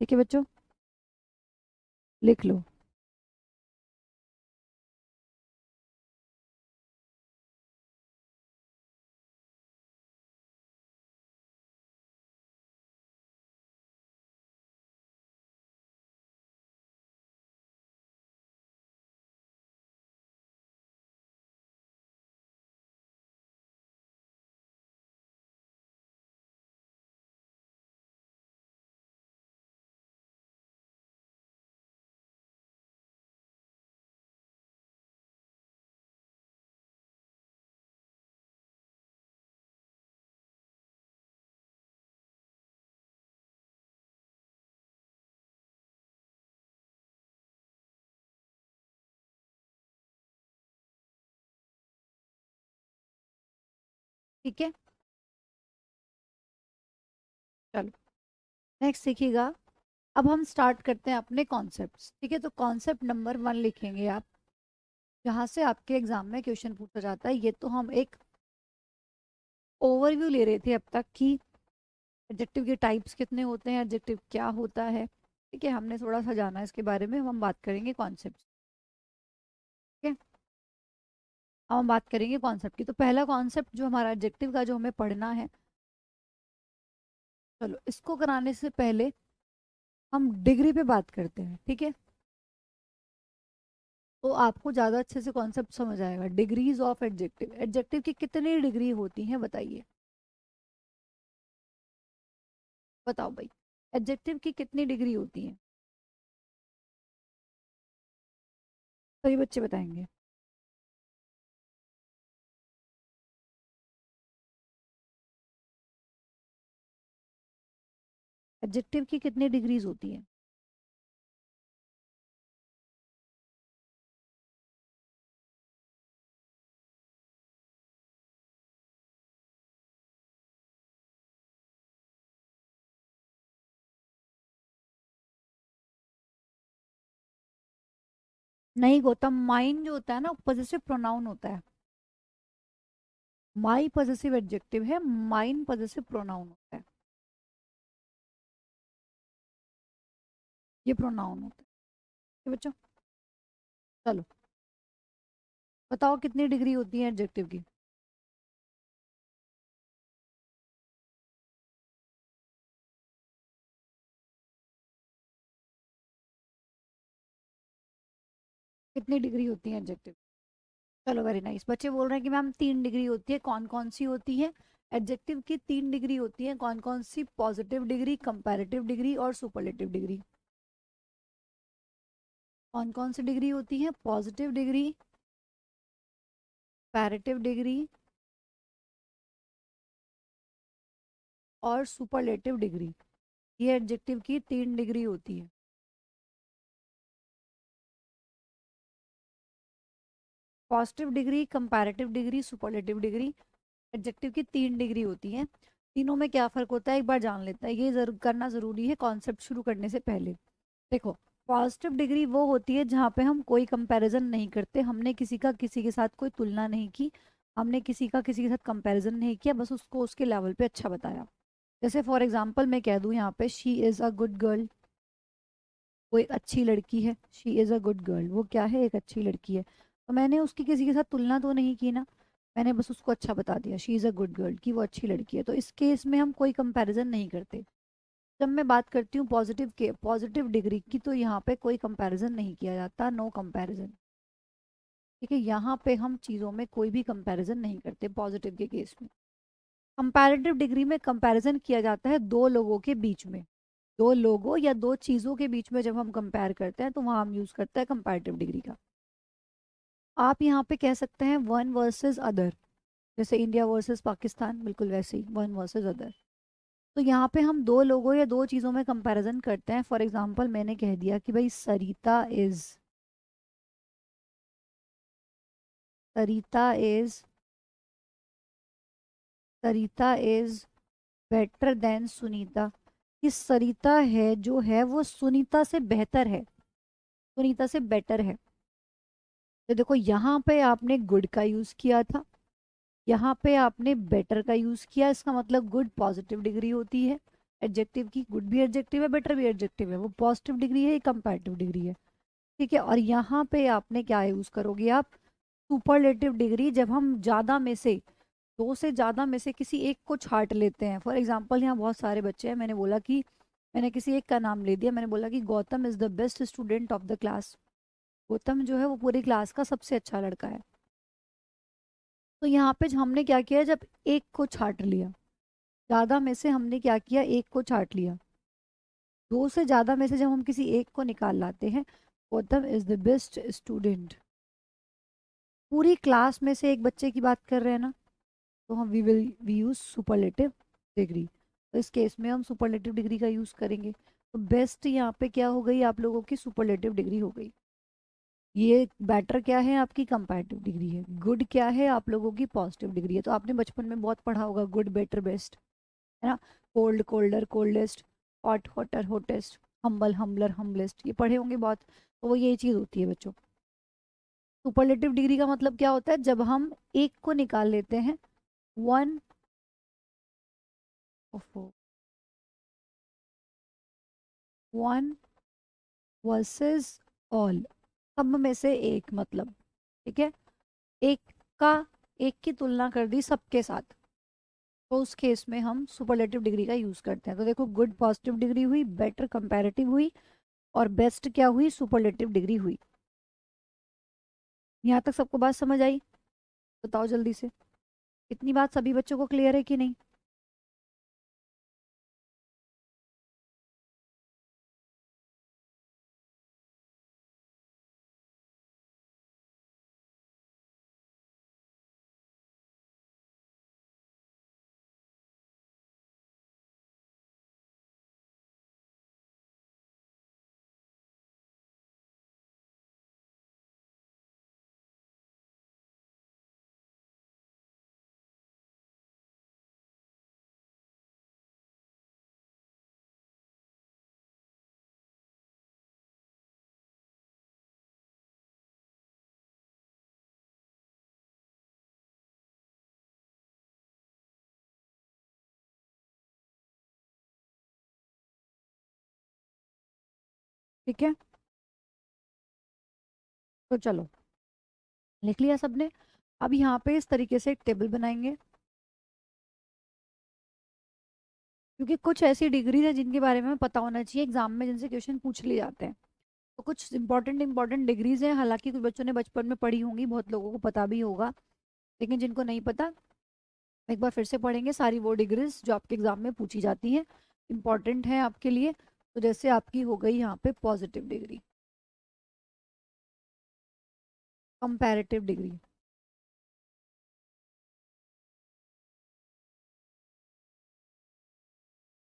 ठीक है बच्चों, लिख लो। ठीक है, चलो नेक्स्ट सीखिएगा। अब हम स्टार्ट करते हैं अपने कॉन्सेप्ट्स, ठीक है। तो कॉन्सेप्ट नंबर 1 लिखेंगे आप, जहाँ से आपके एग्जाम में क्वेश्चन पूछा जाता है। ये तो हम एक ओवरव्यू ले रहे थे अब तक कि एडजेक्टिव के टाइप्स कितने होते हैं, एडजेक्टिव क्या होता है, ठीक है। हमने थोड़ा सा जाना इसके बारे में, अब हम बात करेंगे कॉन्सेप्ट, ठीक है। अब हम बात करेंगे कॉन्सेप्ट की। तो पहला कॉन्सेप्ट जो हमारा एडजेक्टिव का जो हमें पढ़ना है, चलो इसको कराने से पहले हम डिग्री पे बात करते हैं, ठीक है। तो आपको ज़्यादा अच्छे से कॉन्सेप्ट समझ आएगा। डिग्रीज ऑफ एडजेक्टिव, एडजेक्टिव की कितनी डिग्री होती हैं बताइए, बताओ भाई, एडजेक्टिव की कितनी डिग्री होती है? सभी बच्चे बताएंगे। एडजेक्टिव की कितनी डिग्रीज होती है? नहीं गौतम, माइन जो होता है ना, पॉजेसिव प्रोनाउन होता है। माई पॉजेसिव एडजेक्टिव है, माइन पॉजेसिव प्रोनाउन होता है, ये प्रोनाउन होता है, ठीक है बच्चों। चलो बताओ कितनी डिग्री होती है एडजेक्टिव की? कितनी डिग्री होती है एडजेक्टिव? चलो वेरी नाइस। बच्चे बोल रहे हैं कि मैम 3 डिग्री होती है, कौन कौन सी होती है? एडजेक्टिव की 3 डिग्री होती है, कौन कौन सी? पॉजिटिव डिग्री, कंपैरेटिव डिग्री और सुपरलेटिव डिग्री। कौन कौन सी डिग्री होती है? पॉजिटिव डिग्री, कंपैरेटिव डिग्री और सुपरलेटिव डिग्री। ये एडजेक्टिव की 3 डिग्री होती है। Positive degree, comparative degree, superlative degree, adjective की 3 डिग्री होती है। तीनों में क्या फ़र्क होता है एक बार जान लेता है, ये जरूर करना ज़रूरी है कॉन्सेप्ट शुरू करने से पहले। देखो, पॉजिटिव डिग्री वो होती है जहाँ पे हम कोई कंपैरिजन नहीं करते, हमने किसी का किसी के साथ कोई तुलना नहीं की, हमने किसी का किसी के साथ कंपैरिजन नहीं किया, बस उसको उसके लेवल पे अच्छा बताया। जैसे फॉर एग्जांपल मैं कह दूँ यहाँ पे she is a good girl, वो एक अच्छी लड़की है। She is a good girl, वो क्या है? एक अच्छी लड़की है। तो मैंने उसकी किसी के साथ तुलना तो नहीं की ना, मैंने बस उसको अच्छा बता दिया she is a good girl, कि वो अच्छी लड़की है। तो इस केस में हम कोई कंपैरिजन नहीं करते। जब मैं बात करती हूँ पॉजिटिव डिग्री की, तो यहाँ पे कोई कंपैरिजन नहीं किया जाता, नो कंपैरिजन। ठीक है, यहाँ पे हम चीज़ों में कोई भी कंपैरिजन नहीं करते पॉजिटिव के केस में। कंपैरेटिव डिग्री में कंपैरिजन किया जाता है दो लोगों के बीच में, दो लोगों या दो चीज़ों के बीच में जब हम कंपेयर करते हैं तो वहाँ हम यूज़ करते हैं कंपैरेटिव डिग्री का। आप यहाँ पे कह सकते हैं वन वर्सेस अदर, जैसे इंडिया वर्सेस पाकिस्तान, बिल्कुल वैसे ही वन वर्सेस अदर। तो यहाँ पे हम दो लोगों या दो चीज़ों में कंपैरिजन करते हैं। फॉर एग्जांपल मैंने कह दिया कि भाई Sarita is Sarita is better than Sunita. कि सरिता है जो है वो सुनीता से बेहतर है, सुनीता से बेटर है। तो देखो यहाँ पे आपने गुड का यूज किया था, यहाँ पे आपने बेटर का यूज किया, इसका मतलब गुड पॉजिटिव डिग्री होती है एडजेक्टिव की। गुड भी एडजेक्टिव है, बेटर भी एडजेक्टिव है, वो पॉजिटिव डिग्री है, ये कंपैरेटिव डिग्री है। ठीक है, और यहाँ पे आपने क्या यूज करोगे आप? सुपरलेटिव डिग्री, जब हम ज्यादा में से, दो से ज्यादा में से किसी एक को छांट लेते हैं। फॉर एग्जाम्पल यहाँ बहुत सारे बच्चे हैं, मैंने बोला कि मैंने किसी एक का नाम ले दिया, मैंने बोला कि Gautam is the best student of the class. Gautam जो है वो पूरी क्लास का सबसे अच्छा लड़का है। तो यहाँ पे हमने क्या किया, जब एक को छांट लिया, ज्यादा में से हमने क्या किया, एक को छांट लिया। दो से ज्यादा में से जब हम किसी एक को निकाल लाते हैं, Gautam is the best student, पूरी क्लास में से एक बच्चे की बात कर रहे हैं ना, तो हम वी यूज सुपरलेटिव डिग्री। तो इस केस में हम सुपरलेटिव डिग्री का यूज करेंगे। तो बेस्ट यहाँ पे क्या हो गई आप लोगों की? सुपरलेटिव डिग्री हो गई। ये बेटर क्या है? आपकी कंपैरेटिव डिग्री है। गुड क्या है? आप लोगों की पॉजिटिव डिग्री है। तो आपने बचपन में बहुत पढ़ा होगा गुड बेटर बेस्ट, है ना? Cold colder coldest, hot hotter hottest, humble humbler humblest, ये पढ़े होंगे बहुत। तो वो यही चीज़ होती है बच्चों। सुपरलेटिव डिग्री का मतलब क्या होता है? जब हम एक को निकाल लेते हैं, वन, वन वर्सेस ऑल, सब में से एक, मतलब ठीक है, एक का, एक की तुलना कर दी सबके साथ, तो उस केस में हम सुपरलेटिव डिग्री का यूज करते हैं। तो देखो, गुड पॉजिटिव डिग्री हुई, बेटर कंपैरेटिव हुई, और बेस्ट क्या हुई? सुपरलेटिव डिग्री हुई। यहाँ तक सबको बात समझ आई? बताओ जल्दी से, इतनी बात सभी बच्चों को क्लियर है कि नहीं? ठीक है, तो चलो, लिख लिया सबने? अब यहाँ पे इस तरीके से एक टेबल बनाएंगे, क्योंकि कुछ ऐसी डिग्रीज है जिनके बारे में हमें पता होना चाहिए एग्जाम में, जिनसे क्वेश्चन पूछ लिए जाते हैं। तो कुछ इंपॉर्टेंट इंपॉर्टेंट डिग्रीज हैं, हालांकि कुछ बच्चों ने बचपन में पढ़ी होंगी, बहुत लोगों को पता भी होगा, लेकिन जिनको नहीं पता एक बार फिर से पढ़ेंगे सारी वो डिग्रीज जो आपके एग्जाम में पूछी जाती हैं, इंपॉर्टेंट है आपके लिए। तो जैसे आपकी हो गई यहाँ पे positive degree, comparative degree,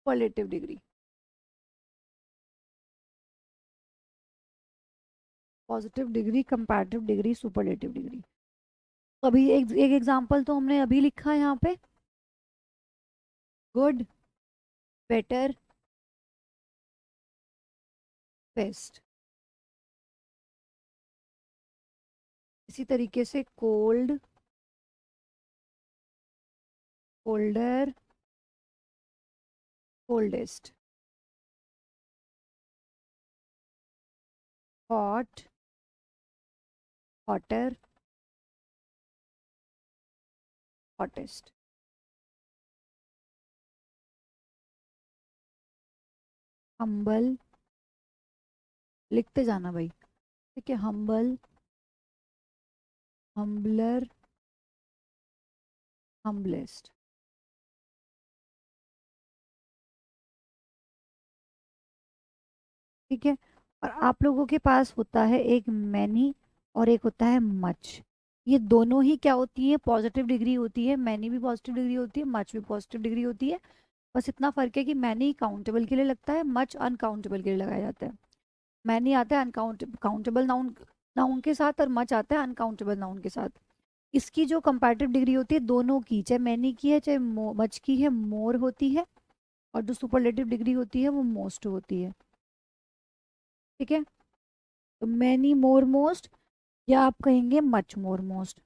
qualitative degree, positive degree, comparative degree, superlative degree. तो अभी एक एग्जांपल तो हमने अभी लिखा है यहाँ पे, गुड, बेटर, बेस्ट। इसी तरीके से cold, colder, coldest, hot, hotter, hottest. Humble, लिखते जाना भाई, ठीक है, हम्बल, हम्बलर, हम्बलेस्ट। ठीक है। और आप लोगों के पास होता है एक मैनी और एक होता है मच। ये दोनों ही क्या होती है, पॉजिटिव डिग्री होती है। मैनी भी पॉजिटिव डिग्री होती है, मच भी पॉजिटिव डिग्री होती है। बस इतना फर्क है कि मैनी काउंटेबल के लिए लगता है, मच अनकाउंटेबल के लिए लगाया जाता है। मैनी आता है अनकाउंटेबल नाउन नाउन के साथ, और मच आता है अनकाउंटेबल नाउन के साथ। इसकी जो कंपैरेटिव डिग्री होती है दोनों की, चाहे मैनी की है चाहे मच की है, मोर होती है। और जो सुपरलेटिव डिग्री होती है वो मोस्ट होती है। ठीक है। तो मैनी मोर मोस्ट, या आप कहेंगे मच मोर मोस्ट।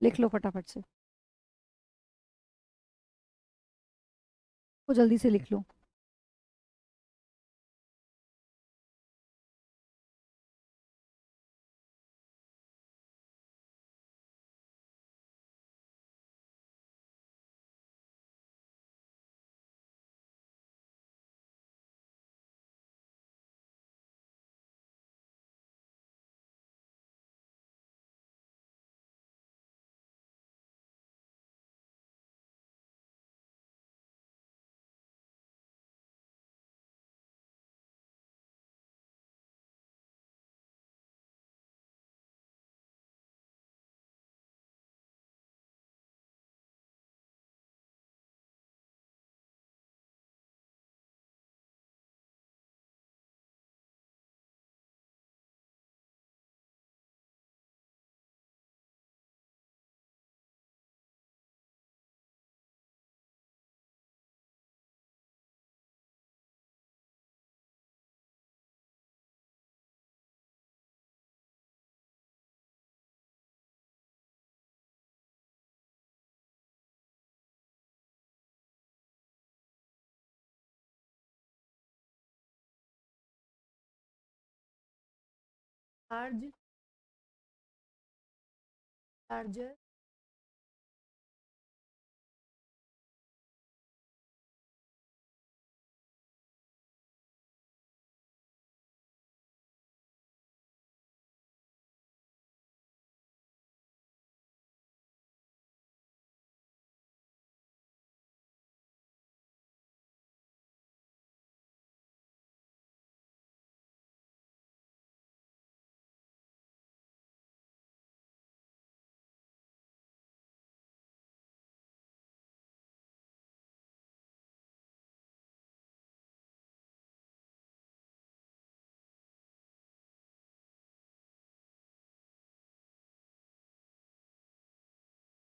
लिख लो फटाफट से, वो जल्दी से लिख लो। लार्ज, लार्जर,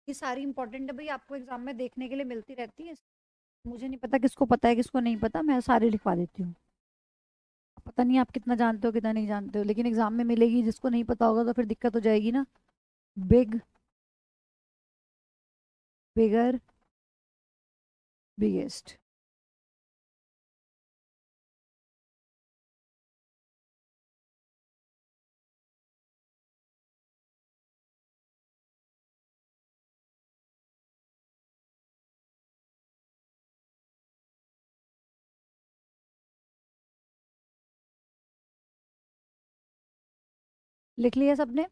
ये सारी इंपॉर्टेंट है भाई, आपको एग्जाम में देखने के लिए मिलती रहती है। मुझे नहीं पता किसको पता है किसको नहीं पता, मैं सारी लिखवा देती हूँ। पता नहीं आप कितना जानते हो कितना नहीं जानते हो, लेकिन एग्जाम में मिलेगी, जिसको नहीं पता होगा तो फिर दिक्कत हो जाएगी ना। बिग, बिगर, बिगेस्ट। लिख लिया सबने?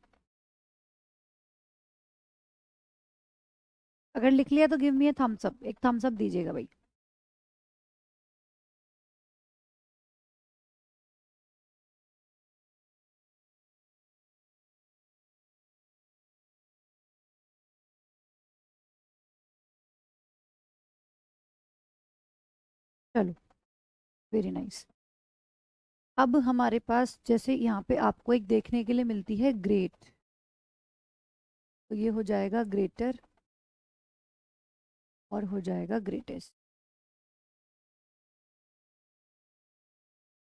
अगर लिख लिया तो गिव मी ए थम्स अप, एक थम्स अप दीजिएगा भाई। चलो, वेरी नाइस। अब हमारे पास जैसे यहाँ पे आपको एक देखने के लिए मिलती है ग्रेट, तो ये हो जाएगा ग्रेटर और हो जाएगा ग्रेटेस्ट।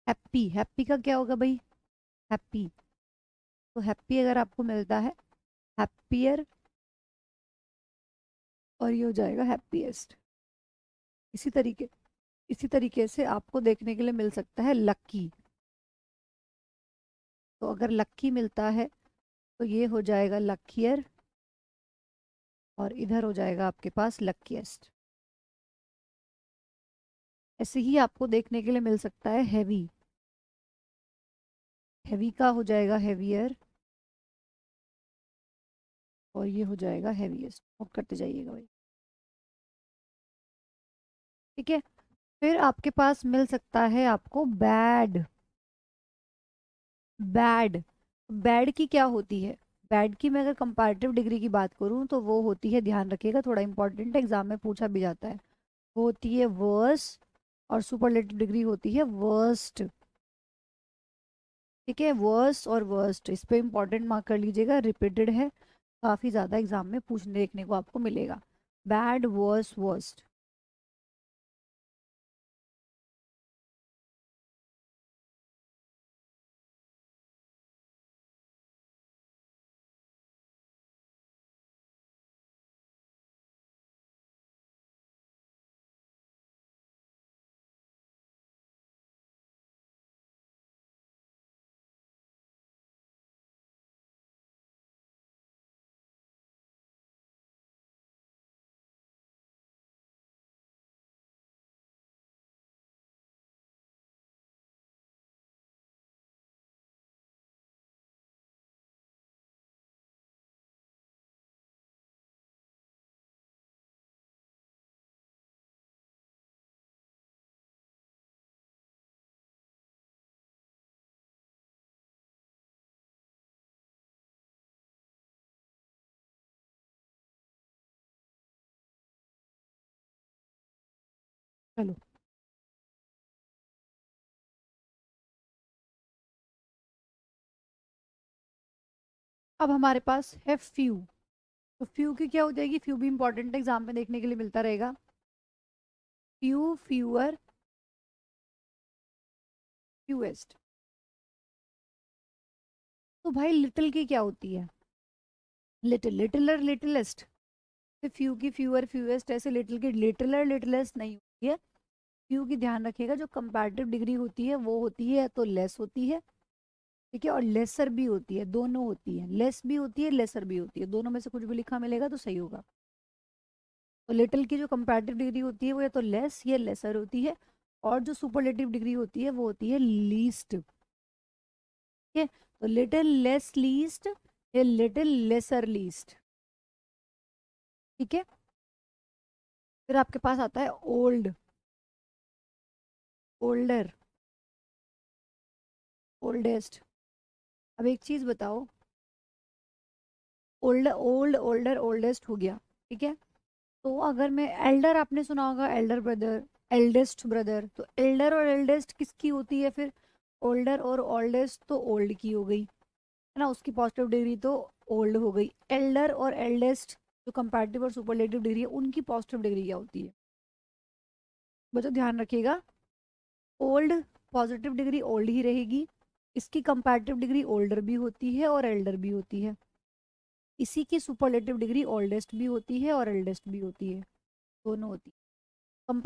हैप्पी, हैप्पी का क्या होगा भाई? हैप्पी, तो हैप्पी अगर आपको मिलता है हैप्पियर, और ये हो जाएगा हैप्पीएस्ट। इसी तरीके इसी तरीके से आपको देखने के लिए मिल सकता है लक्की, तो अगर लक्की मिलता है तो ये हो जाएगा लक्कियर, और इधर हो जाएगा आपके पास लक्कीएस्ट। ऐसे ही आपको देखने के लिए मिल सकता है हैवी, हैवी का हो जाएगा हैवियर, और ये हो जाएगा हैवीएस्ट। नोट करते जाइएगा भाई, ठीक है। फिर आपके पास मिल सकता है आपको बैड, बैड, बैड की क्या होती है? बैड की मैं अगर कंपैरेटिव डिग्री की बात करूं तो वो होती है, ध्यान रखिएगा थोड़ा इंपॉर्टेंट एग्जाम में पूछा भी जाता है, वो होती है वर्स, और सुपरलेटिव डिग्री होती है वर्स्ट। ठीक है, वर्स और वर्स्ट, इस पे इंपॉर्टेंट मार्क कर लीजिएगा, रिपीटेड है, काफी ज्यादा एग्जाम में पूछने देखने को आपको मिलेगा। Bad, worse, worst. चलो, अब हमारे पास है फ्यू, तो फ्यू की क्या हो जाएगी? फ्यू भी इंपॉर्टेंट एग्जाम में देखने के लिए मिलता रहेगा। Few, fewer, fewest. तो भाई लिटिल की क्या होती है? लिटिल, लिटिलर, लिटिलेस्ट। फ्यू की फ्यूअर, फ्यूएस्ट, ऐसे लिटिल की लिटिलर, लिटिलेस्ट नहीं होती है। फ्यू की ध्यान रखिएगा, जो कंपैरेटिव डिग्री होती है वो होती है तो लेस होती है, ठीक है, और लेसर भी होती है, दोनों होती है, लेस भी होती है लेसर भी होती है, दोनों में से कुछ भी लिखा मिलेगा तो सही होगा। तो लिटिल की जो कंपैरेटिव डिग्री होती है वो या तो लेस या लेसर होती है, और जो सुपरलेटिव डिग्री होती है वो होती है लीस्ट, ठीक है। तो लिटिल लेस लीस्ट या लिटिल लेसर लीस्ट, ठीक है। फिर आपके पास आता है ओल्ड, ओल्डर, ओल्डेस्ट। अब एक चीज बताओ, ओल्ड, ओल्ड, ओल्डर, ओल्डेस्ट हो गया, ठीक है। तो अगर मैं एल्डर, आपने सुना होगा एल्डर ब्रदर, एल्डेस्ट ब्रदर, तो एल्डर और एल्डेस्ट किसकी होती है फिर? ओल्डर और ओल्डेस्ट तो ओल्ड की हो गई, है ना, उसकी पॉजिटिव डिग्री तो ओल्ड हो गई। एल्डर और एल्डेस्ट जो कंपैरेटिव और सुपरलेटिव डिग्री है उनकी पॉजिटिव डिग्री क्या होती है? बच्चों ध्यान रखिएगा, ओल्ड पॉजिटिव डिग्री ओल्ड ही रहेगी, इसकी कंपैरेटिव डिग्री ओल्डर भी होती है और एल्डर भी होती है, इसी की सुपरलेटिव डिग्री ओल्डेस्ट भी होती है और एल्डेस्ट भी होती है, दोनों होती है।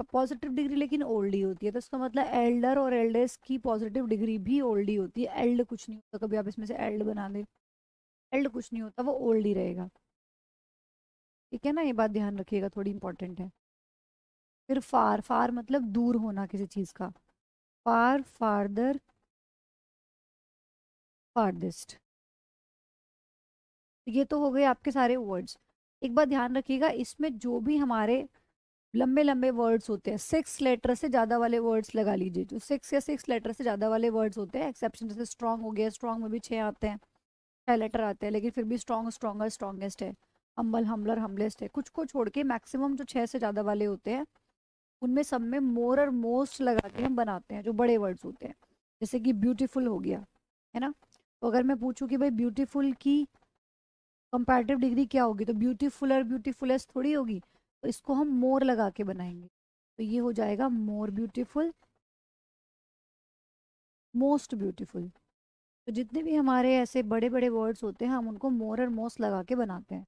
पॉजिटिव डिग्री लेकिन ओल्ड ही होती है, तो इसका मतलब एल्डर और एल्डेस्ट की पॉजिटिव डिग्री भी ओल्ड ही होती है, एल्ड कुछ नहीं होता, कभी आप इसमें से एल्ड बना दे, एल्ड कुछ नहीं होता, वो ओल्ड ही रहेगा, ठीक है ना, ये बात ध्यान रखिएगा, थोड़ी इंपॉर्टेंट है। फिर फार, फार मतलब दूर होना किसी चीज का, फार, फारदर, फारदेस्ट, ये तो हो गए आपके सारे वर्ड्स। एक बात ध्यान रखिएगा, इसमें जो भी हमारे लंबे लंबे वर्ड्स होते हैं, 6 लेटर से ज़्यादा वाले वर्ड्स लगा लीजिए, जो 6 लेटर से ज़्यादा वाले वर्ड्स होते हैं, एक्सेप्शन जैसे स्ट्रॉन्ग हो गया, स्ट्रॉन्ग में भी 6 आते हैं, 6 लेटर आते हैं, लेकिन फिर भी स्ट्रॉन्ग स्ट्रॉन्गर स्ट्रॉन्गेस्ट है, हम्बल हम्बलर हम्बलेस्ट है, कुछ को छोड़ के मैक्सिमम जो 6 से ज़्यादा वाले होते हैं उनमें सब में मोर और मोस्ट लगा के हम बनाते हैं जो बड़े वर्ड्स होते हैं। जैसे कि ब्यूटीफुल हो गया, है ना। तो अगर मैं पूछूं कि भाई ब्यूटीफुल की कंपैरेटिव डिग्री क्या होगी, तो ब्यूटीफुल और ब्यूटीफुलेस्ट थोड़ी होगी, तो इसको हम मोर लगा के बनाएंगे, तो ये हो जाएगा मोर ब्यूटीफुल, मोस्ट ब्यूटीफुल। तो जितने भी हमारे ऐसे बड़े बड़े वर्ड्स होते हैं हम उनको मोर और मोस्ट लगा के बनाते हैं।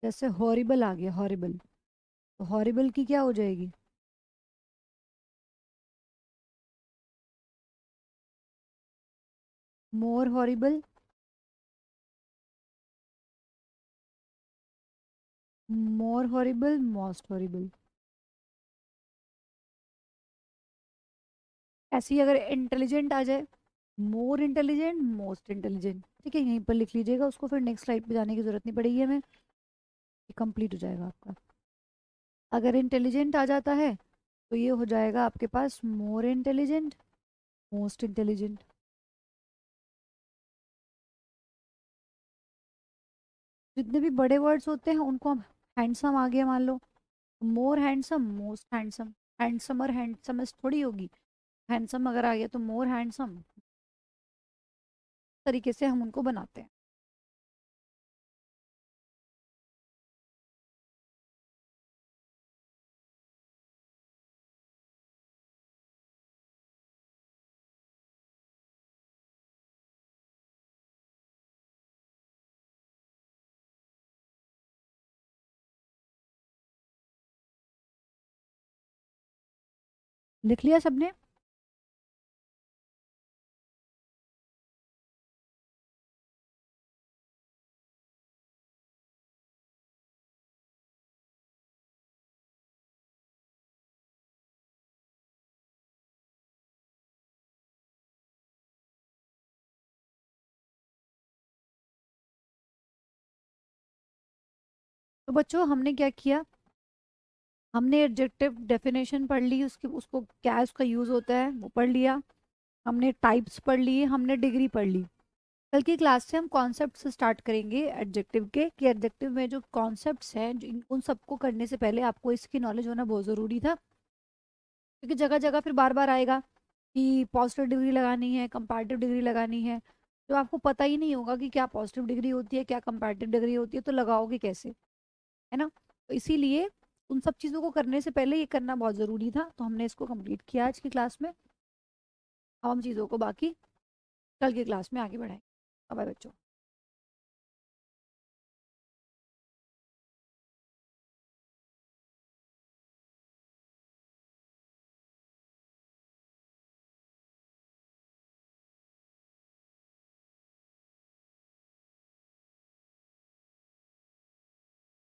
जैसे हॉरिबल आ गया, हॉरिबल, तो हॉरिबल की क्या हो जाएगी, मोर हॉरिबल, मोर हॉरिबल, मोस्ट हॉरिबल। ऐसे ही अगर इंटेलिजेंट आ जाए, मोर इंटेलिजेंट, मोस्ट इंटेलिजेंट, ठीक है, यहीं पर लिख लीजिएगा उसको, फिर नेक्स्ट स्लाइड पे जाने की जरूरत नहीं पड़ेगी हमें, ये कंप्लीट हो जाएगा आपका। अगर इंटेलिजेंट आ जाता है तो ये हो जाएगा आपके पास मोर इंटेलिजेंट, मोस्ट इंटेलिजेंट। जितने भी बड़े वर्ड्स होते हैं उनको हम, हैंडसम आ गया मान लो, मोर हैंडसम, मोस्ट हैंडसम, हैंडसम और हैंडसमेस्ट थोड़ी होगी, हैंडसम अगर आ गया तो मोर हैंडसम, तरीके से हम उनको बनाते हैं। लिख लिया सबने। तो बच्चों हमने क्या किया, हमने एडजेक्टिव डेफिनेशन पढ़ ली, उसकी उसको क्या उसका यूज होता है वो पढ़ लिया, हमने टाइप्स पढ़ लिए, हमने डिग्री पढ़ ली। कल की क्लास से हम कॉन्सेप्ट से स्टार्ट करेंगे एडजेक्टिव के, कि एडजेक्टिव में जो कॉन्सेप्ट्स हैं उन सबको करने से पहले आपको इसकी नॉलेज होना बहुत ज़रूरी था, क्योंकि जगह जगह फिर बार बार आएगा कि पॉजिटिव डिग्री लगानी है, कंपैरेटिव डिग्री लगानी है, तो आपको पता ही नहीं होगा कि क्या पॉजिटिव डिग्री होती है, क्या कंपैरेटिव डिग्री होती है, तो लगाओगे कैसे, है ना। तो इसीलिए उन सब चीज़ों को करने से पहले ये करना बहुत ज़रूरी था, तो हमने इसको कंप्लीट किया आज की क्लास में। अब हम चीज़ों को बाकी कल की क्लास में आगे बढ़ाएं। बाय बच्चों।